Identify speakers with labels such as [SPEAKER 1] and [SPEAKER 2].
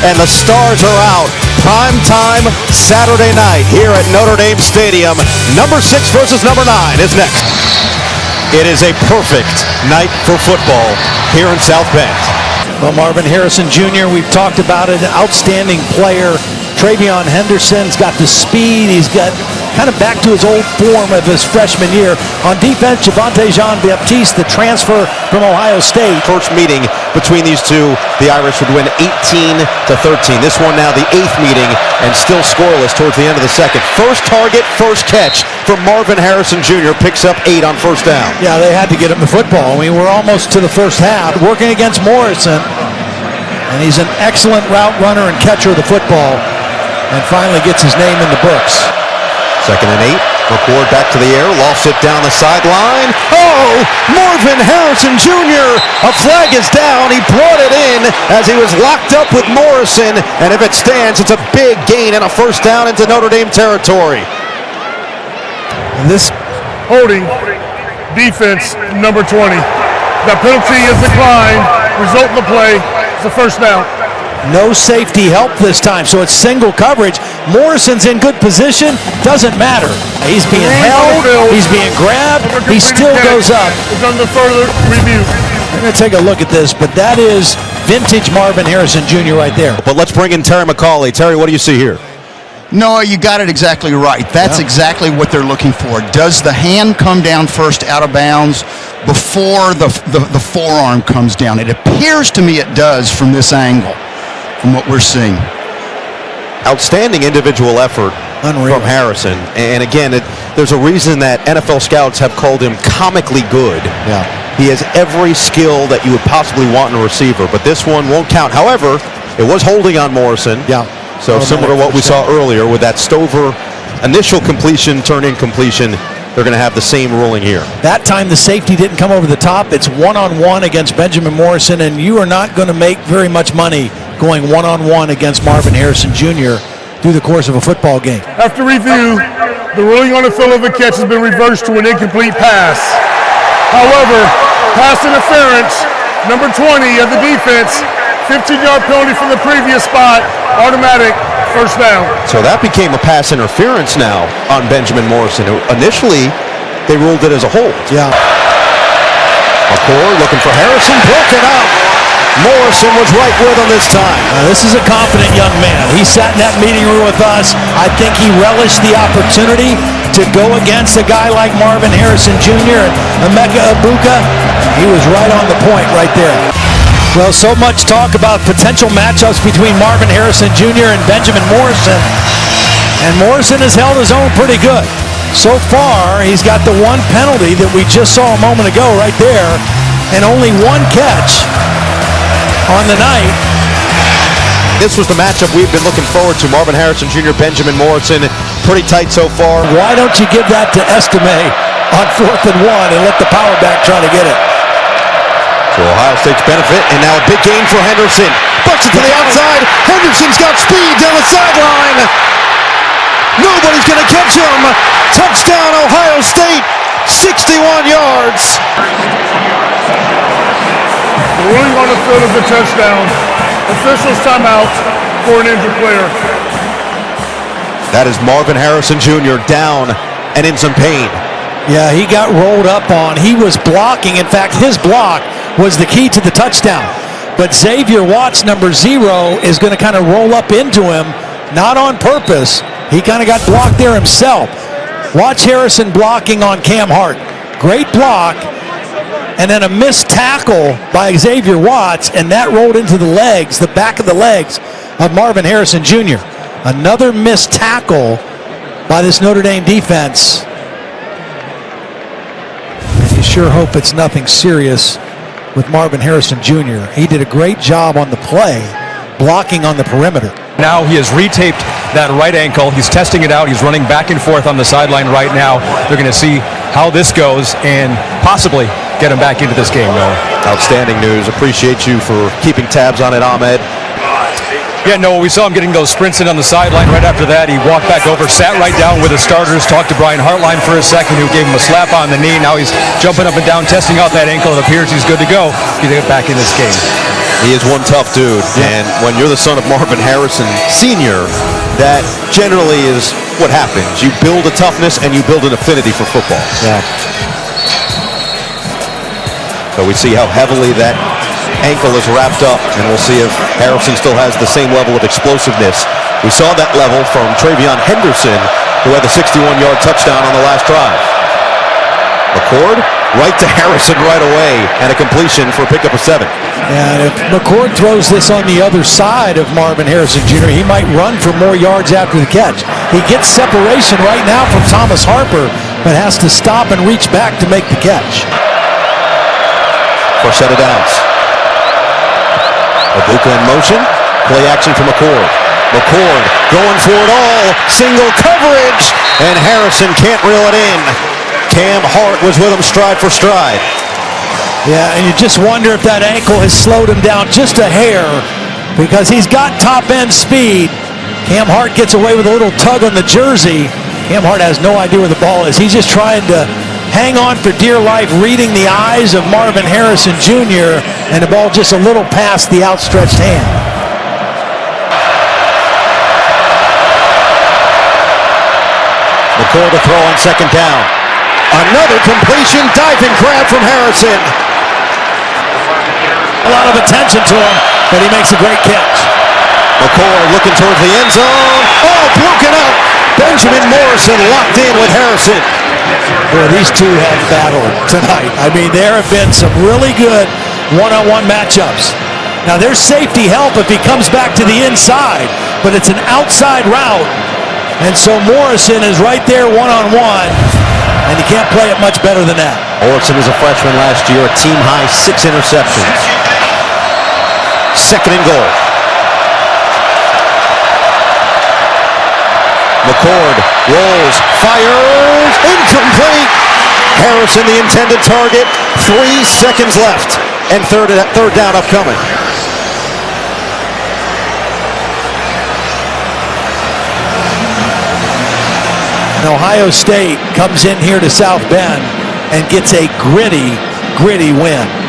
[SPEAKER 1] and the stars are out. Prime time Saturday night here at Notre Dame Stadium. Number 6 versus number 9 is next. It is a perfect night for football here in South Bend.
[SPEAKER 2] Well, Marvin Harrison Jr., we've talked about it, an outstanding player. Travion Henderson's got the speed. He's got kind of back to his old form of his freshman year. On defense, Javonte Jean-Baptiste, the transfer from Ohio State.
[SPEAKER 1] First meeting between these two, the Irish would win 18-13. This one now the 8th meeting and still scoreless towards the end of the second. First target, first catch for Marvin Harrison Jr. Picks up 8 on first down.
[SPEAKER 2] Yeah, they had to get him the football. I mean, we're almost to the first half. Working against Morrison, and he's an excellent route runner and catcher of the football, and finally gets his name in the books.
[SPEAKER 1] 2nd and 8. McCord back to the air, lofts it down the sideline. Oh, Marvin Harrison Jr. A flag is down. He brought it in as he was locked up with Morrison, and if it stands, it's a big gain and a first down into Notre Dame territory.
[SPEAKER 2] And this
[SPEAKER 3] holding defense number 20. The penalty is declined. Result of the play is a first down.
[SPEAKER 2] No safety help this time, so it's single coverage. Morrison's in good position, doesn't matter. He's being held, he's being grabbed, he still goes up.
[SPEAKER 3] It's under further review.
[SPEAKER 2] We're going to take a look at this, but that is vintage Marvin Harrison Jr. right there.
[SPEAKER 1] But let's bring in Terry McCauley. Terry, what do you see here?
[SPEAKER 4] No, you got it exactly right. That's exactly what they're looking for. Does the hand come down first out of bounds before the forearm comes down? It appears to me it does from this angle, from what we're seeing.
[SPEAKER 1] Outstanding individual effort from Harrison. And again, there's a reason that NFL scouts have called him comically good.
[SPEAKER 2] Yeah.
[SPEAKER 1] He has every skill that you would possibly want in a receiver, but this one won't count. However, it was holding on Morrison.
[SPEAKER 2] Yeah.
[SPEAKER 1] So similar to what we saw earlier with that Stover initial completion, turn incompletion, they're going to have the same ruling here.
[SPEAKER 2] That time the safety didn't come over the top. It's one-on-one against Benjamin Morrison, and you are not going to make very much money going one-on-one against Marvin Harrison Jr. through the course of a football game.
[SPEAKER 3] After review, the ruling on the field of the catch has been reversed to an incomplete pass. However, pass interference, number 20 of the defense, 15-yard penalty from the previous spot, automatic first down.
[SPEAKER 1] So that became a pass interference now on Benjamin Morrison. Initially, they ruled it as a hold.
[SPEAKER 2] Yeah.
[SPEAKER 1] McCord looking for Harrison, broken up. Morrison was right with him this time.
[SPEAKER 2] This is a confident young man. He sat in that meeting room with us. I think he relished the opportunity to go against a guy like Marvin Harrison Jr. and Emeka Egbuka. He was right on the point right there. Well, so much talk about potential matchups between Marvin Harrison Jr. and Benjamin Morrison. And Morrison has held his own pretty good. So far, he's got the one penalty that we just saw a moment ago right there, and only one catch on the night.
[SPEAKER 1] This was the matchup we've been looking forward to. Marvin Harrison Jr., Benjamin Morrison, pretty tight so far.
[SPEAKER 2] Why don't you give that to Estime on 4th and 1 and let the power back try to get it?
[SPEAKER 1] So Ohio State's benefit, and now a big gain for Henderson. Bucks it to the outside. Henderson's got speed down the sideline. Nobody's going to catch him. Touchdown, Ohio State, 61 yards.
[SPEAKER 3] The ruling on the field is a touchdown. Officials timeout for an injured player.
[SPEAKER 1] That is Marvin Harrison Jr. down and in some pain.
[SPEAKER 2] Yeah, he got rolled up on. He was blocking. In fact, his block was the key to the touchdown. But Xavier Watts, number 0, is going to kind of roll up into him, not on purpose. He kind of got blocked there himself. Watch Harrison blocking on Cam Hart. Great block. And then a missed tackle by Xavier Watts, and that rolled into the legs, the back of the legs of Marvin Harrison Jr. Another missed tackle by this Notre Dame defense. And you sure hope it's nothing serious with Marvin Harrison Jr. He did a great job on the play, blocking on the perimeter.
[SPEAKER 5] Now he has retaped that right ankle. He's testing it out. He's running back and forth on the sideline right now. They're going to see how this goes and possibly get him back into this game, Noah.
[SPEAKER 1] Outstanding news. Appreciate you for keeping tabs on it, Ahmed.
[SPEAKER 5] Yeah, no, we saw him getting those sprints in on the sideline. Right after that, he walked back over, sat right down with the starters, talked to Brian Hartline for a second, who gave him a slap on the knee. Now he's jumping up and down, testing out that ankle. It appears he's good to go. He's going to get back in this game.
[SPEAKER 1] He is one tough dude, and when you're the son of Marvin Harrison Sr., that generally is what happens. You build a toughness and you build an affinity for football.
[SPEAKER 2] Yeah.
[SPEAKER 1] So we see how heavily that ankle is wrapped up, and we'll see if Harrison still has the same level of explosiveness. We saw that level from Travion Henderson, who had the 61-yard touchdown on the last drive. McCord right to Harrison right away, and a completion for a pickup of 7.
[SPEAKER 2] And if McCord throws this on the other side of Marvin Harrison Jr., he might run for more yards after the catch. He gets separation right now from Thomas Harper, but has to stop and reach back to make the catch.
[SPEAKER 1] First set of downs. Abuka in motion. Play action for McCord. McCord going for it all. Single coverage. And Harrison can't reel it in. Cam Hart was with him stride for stride.
[SPEAKER 2] Yeah, and you just wonder if that ankle has slowed him down just a hair, because he's got top-end speed. Cam Hart gets away with a little tug on the jersey. Cam Hart has no idea where the ball is. He's just trying to hang on for dear life, reading the eyes of Marvin Harrison Jr., and the ball just a little past the outstretched hand.
[SPEAKER 1] McCord to throw on second down. Another completion, diving grab from Harrison.
[SPEAKER 2] A lot of attention to him, but he makes a great catch.
[SPEAKER 1] McCord looking towards the end zone. Oh, broken up. Benjamin Morrison locked in with Harrison.
[SPEAKER 2] Boy, these two have battled tonight. I mean, there have been some really good one-on-one matchups. Now, there's safety help if he comes back to the inside, but it's an outside route. And so Morrison is right there one-on-one, and he can't play it much better than that.
[SPEAKER 1] Morrison is a freshman last year, a team-high 6 interceptions. Second and goal. McCord rolls, fires, incomplete. Harrison the intended target. 3 seconds left, and third down upcoming.
[SPEAKER 2] And Ohio State comes in here to South Bend and gets a gritty win.